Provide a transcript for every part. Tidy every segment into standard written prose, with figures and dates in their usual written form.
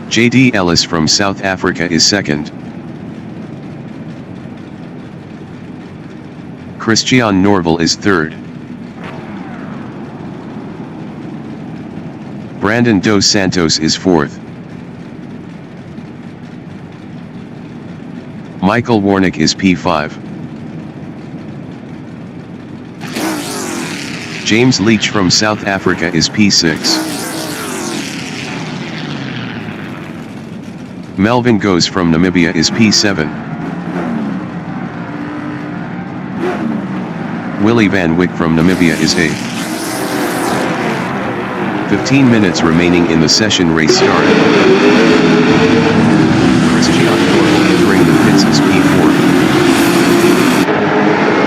JD Ellis from South Africa is second. Christian Norval is third. Brandon dos Santos is fourth. Michael Warnick is P5. James Leach from South Africa is P6. Melvin Goes from Namibia is P7. Willie Van Wyk from Namibia is 8th. 15 minutes remaining in the session. Race started. Christian Norval entering the pits is P4.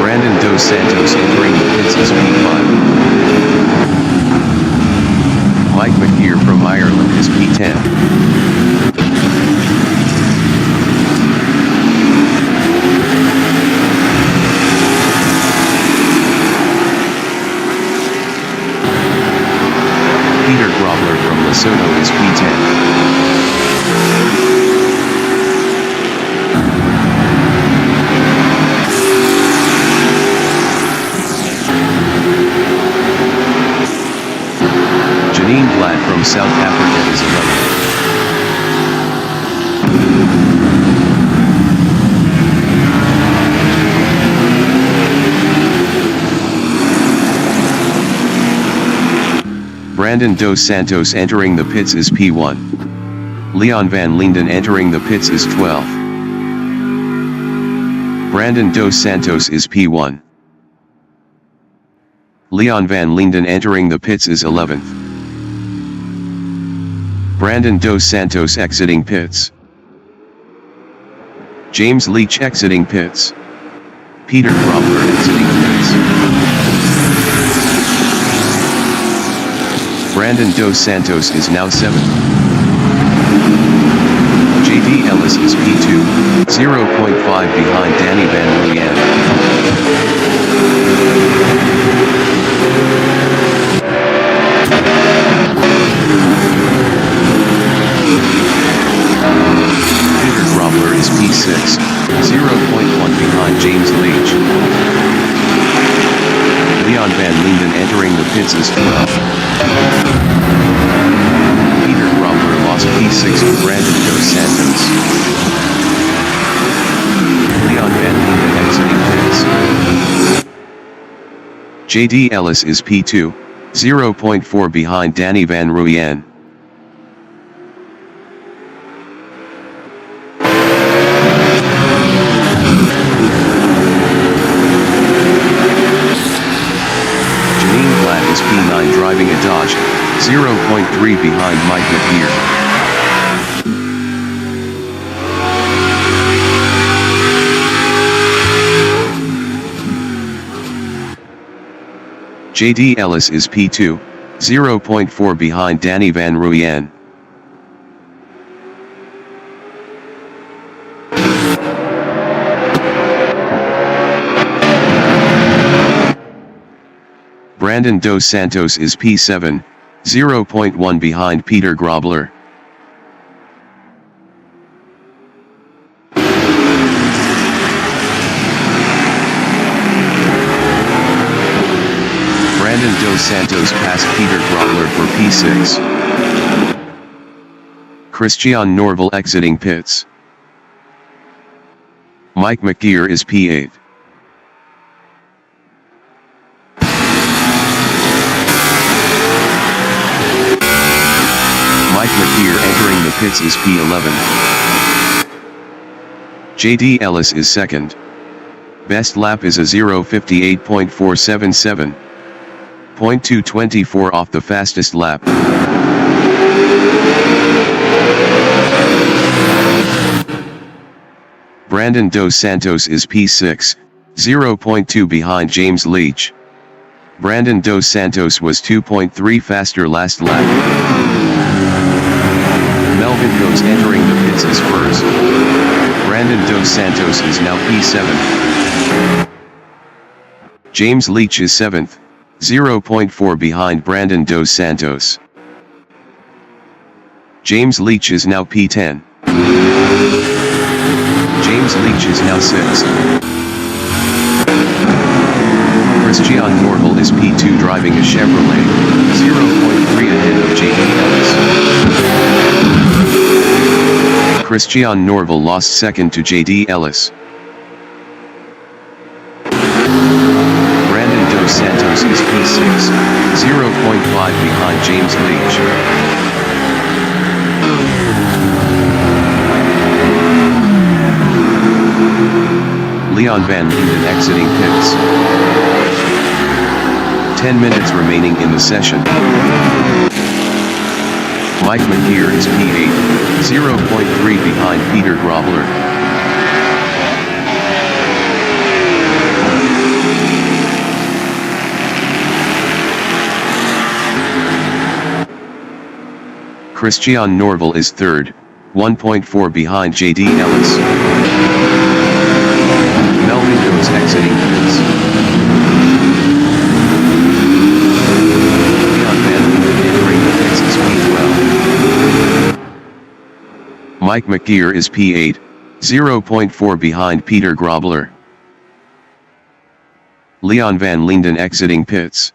Brandon dos Santos entering the pits is P5. Mike McGeer from Ireland is P10. Peter Grobler from Lesotho is P10. Janine Blatt from South Africa is 11th. Brandon dos Santos entering the pits is P1. Leon van Linden entering the pits is 12th. Brandon dos Santos is P1. Leon van Linden entering the pits is 11th. Brandon dos Santos exiting pits. James Leach exiting pits. Peter Grobler exiting pits. Brandon dos Santos is now 7th. JD Ellis is P2, 0.5 behind Danny Van Rooyen. Peter Grobler is P6, 0.1 behind James Leach. Leon van Linden entering the pits is 12th. Peter Grobler lost P6 to Brandon dos Santos. Leon van Linden exiting pits. JD Ellis is P2, 0.4 behind Danny Van Rooyen. P9 driving a Dodge, 0.3 behind Mike McGeer. JD Ellis is P2, 0.4 behind Danny Van Rooyen. Brandon dos Santos is P7, 0.1 behind Peter Grobler. Brandon dos Santos passed Peter Grobler for P6. Christian Norval exiting pits. Mike McGeer is P8. Mike McGeer entering the pits is P11. JD Ellis is second. Best lap is a 0:58.477. 0.224 off the fastest lap. Brandon dos Santos is P6, 0.2 behind James Leach. Brandon dos Santos was 2.3 faster last lap. Melvin Goes entering the pits is first. Brandon dos Santos is now P7. James Leach is 7th, 0.4 behind Brandon dos Santos. James Leach is now P10. James Leach is now 6th. Christian Norval is P2 driving a Chevrolet, 0.3 ahead of J.D. Ellis. Christian Norval lost second to J.D. Ellis. Brandon Dos Santos is P6, 0.5 behind James Leach. Leon Van Linden exiting pits. 10 minutes remaining in the session. Mike McGear is P8, 0.3 behind Peter Grobler. Christian Norval is third, 1.4 behind J.D. Ellis. Melvin Goes exiting pits. Leon Van Linden entering the pits is P12. Mike McGear is P8, 0.4 behind Peter Grobler. Leon Van Linden exiting pits.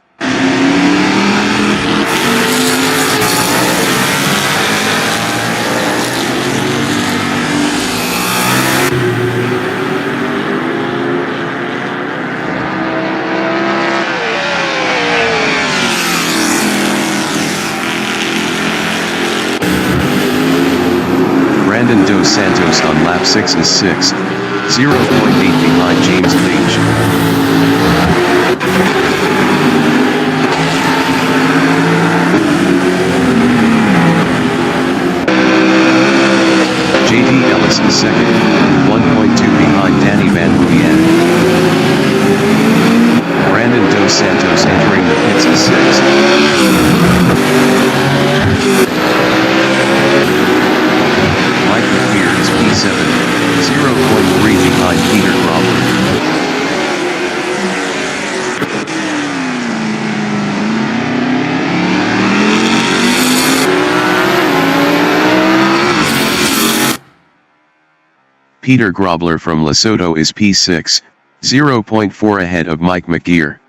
Brandon Dos Santos on lap 6 is 6th, 0.8 behind James Leach. J.D. Ellis is second, 1.2 behind Danny Van Ruyen. Brandon Dos Santos entering the pits is 6th. Mike McGear is P7, 0.3 behind Peter Grobler. Peter Grobler from Lesotho is P6, 0.4 ahead of Mike McGear.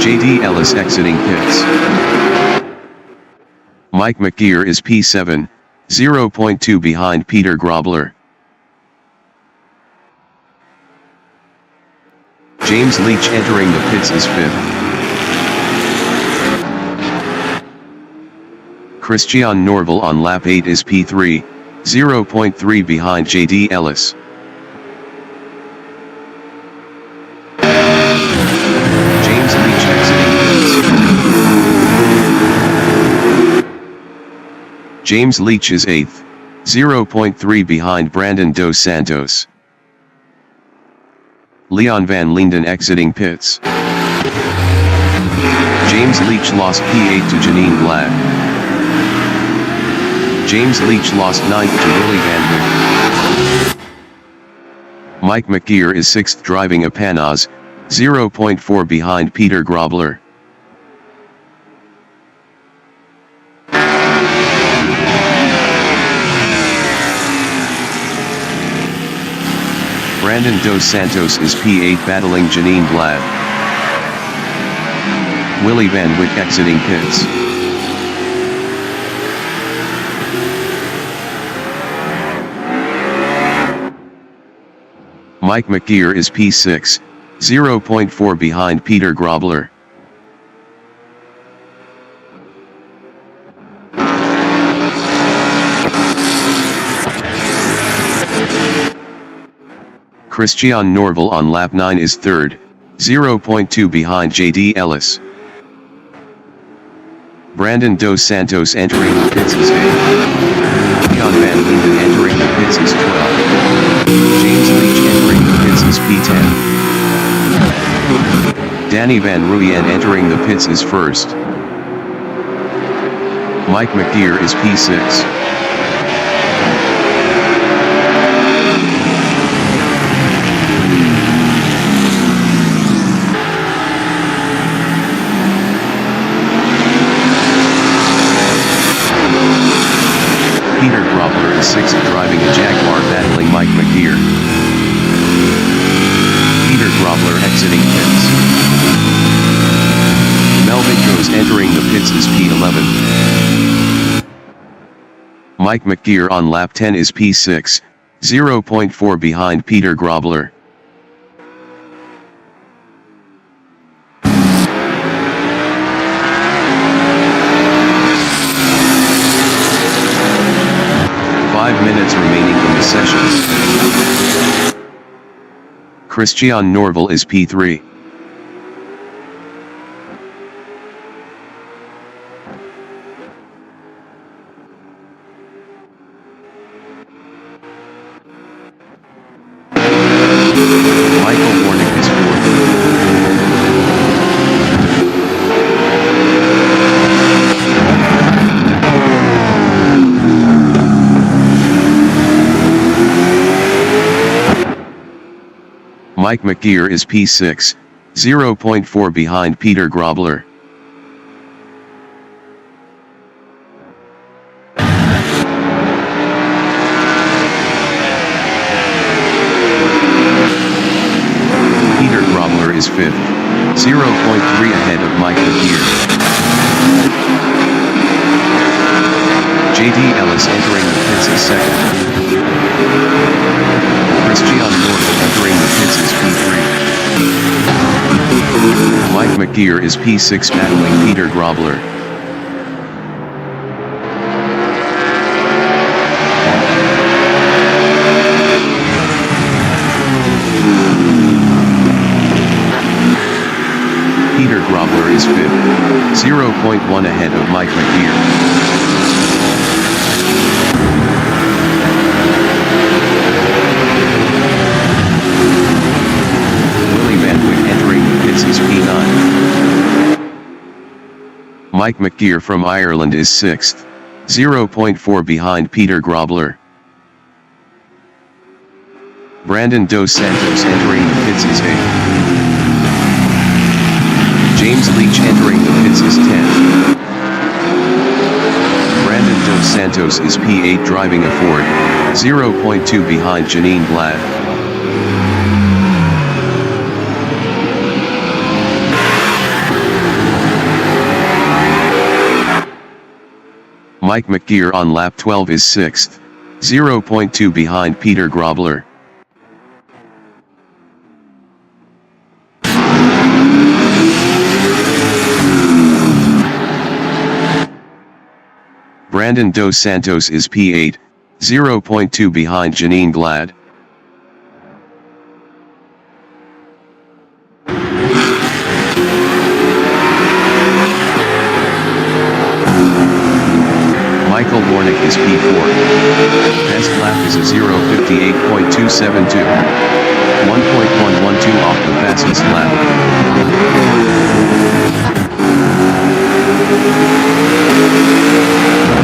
J.D. Ellis exiting pits. Mike McGear is P7, 0.2 behind Peter Grobler. James Leach entering the pits is 5th. Christian Norval on lap 8 is P3, 0.3 behind J.D. Ellis. James Leach exiting pits. James Leach is 8th, 0.3 behind Brandon Dos Santos. Leon Van Linden exiting pits. James Leach lost P8 to Janine Black. James Leach lost 9th to Willie Van Hook. Mike McGear is 6th driving a Panas, 0.4 behind Peter Grobler. Brandon Dos Santos is P8 battling Janine Blad. Willie Van Wyck exiting pits. Mike McGear is P6, 0.4 behind Peter Grobler. Christian Norval on lap 9 is 3rd, 0.2 behind J.D. Ellis. Brandon Dos Santos entering the pits is 8th. Leon Van Linden entering the pits is 12th. James Leach entering the pits is P10. Danny Van Ruyen entering the pits is 1st. Mike McGear is P6. 6th driving a Jaguar battling Mike McGear. Peter Grobler exiting pits. Melvin Goes entering the pits is P11. Mike McGear on lap 10 is P6, 0.4 behind Peter Grobler. Minutes remaining in the session. Christian Norval is P3. Michael Warnick is 4th. Mike McGear is P6, 0.4 behind Peter Grobler. Peter Grobler is 5th, 0.3 ahead of Mike McGear. J.D. Ellis entering the pits is 2nd. Christian Norval entering the pits is P3. Mike McGear is P6 battling Peter Grobler. Peter Grobler is 5th, 0.1 ahead of Mike McGear. Mike McGear from Ireland is 6th, 0.4 behind Peter Grobler. Brandon Dos Santos entering the pits is 8th. James Leach entering the pits is 10th. Brandon Dos Santos is P8 driving a Ford, 0.2 behind Janine Glad. Mike McGear on lap 12 is 6th, 0.2 behind Peter Grobler. Brandon Dos Santos is P8, 0.2 behind Janine Glad. Michael Warnick is P4. Best lap is a 0:58.272. 1.112 off the fastest lap.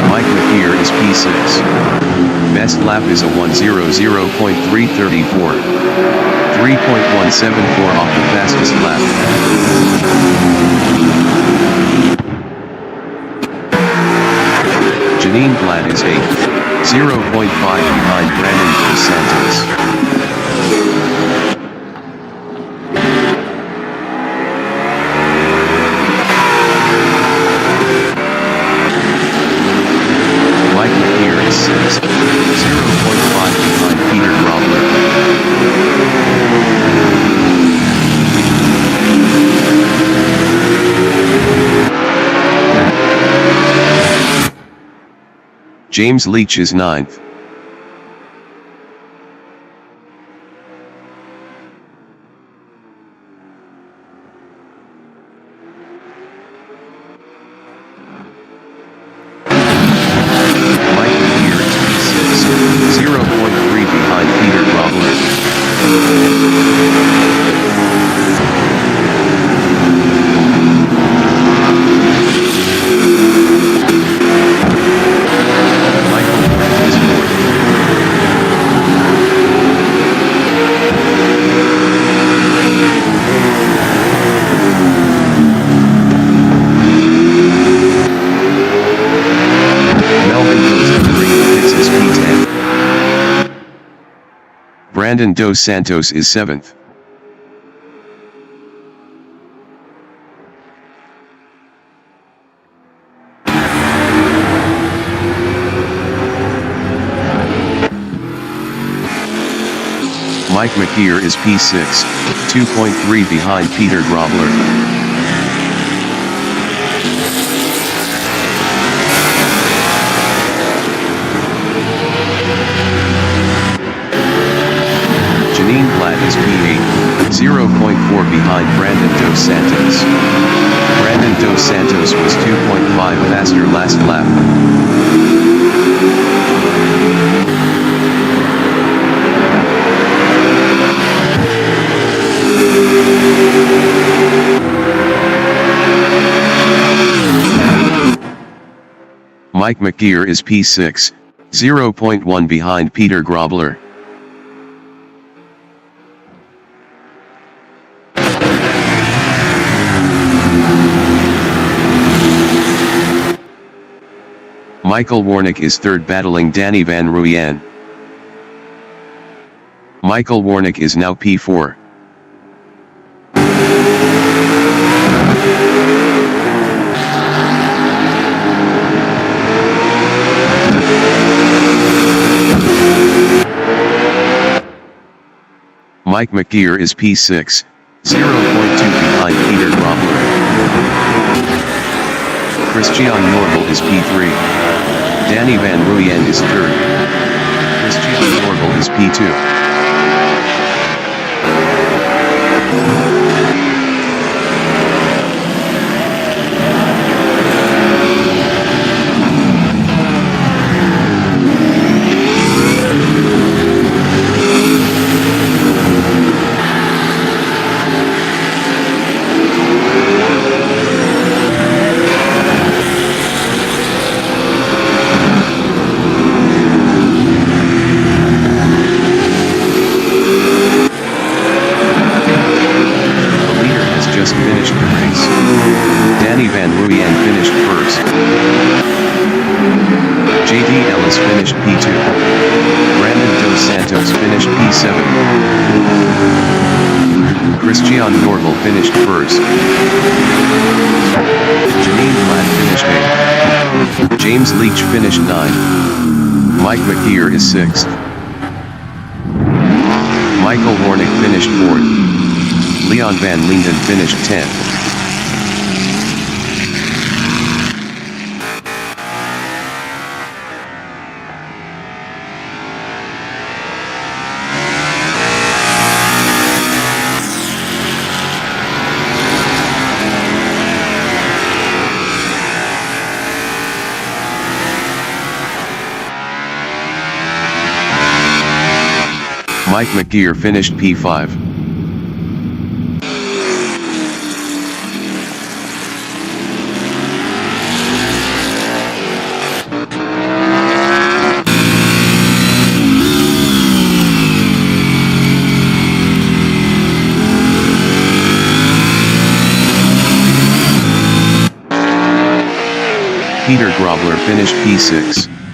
Mike McGear is P6. Best lap is a 1:00.334. 3.174 off the fastest lap. Janine Glad is 8th, 0.5 behind Brandon Dos Santos. Mike McGear is 6th, 0.5 behind Peter Grobler. James Leach is 9th. Mike McGear is P6, 0.3 behind Peter Grobler. Michael Warnick is 4th. Brandon dos Santos is 7th. Mike McKeer is P6, 2.3 behind Peter Grobler. Janine Platt is P8, 0.4 behind Brandon dos Santos. Brandon dos Santos was 2.5 faster last lap. Mike McKeer is P6, 0.1 behind Peter Grobler. Michael Warnick is 3rd battling Danny Van Ruyen. Michael Warnick is now P4. Mike McKeer is P6, 0.2 behind Peter Grobler. Christian Norval is P3. Danny Van Ruyen is 3rd. Christian Norval is P2. P2. Brandon dos Santos finished P7. Christian Norval finished 1st. Janine Platt finished 8th. James Leach finished 9th. Mike McKeer is 6th. Michael Warnick finished 4th. Leon Van Linden finished 10th. Mike McKeer finished P5. Peter Grobler finished P6.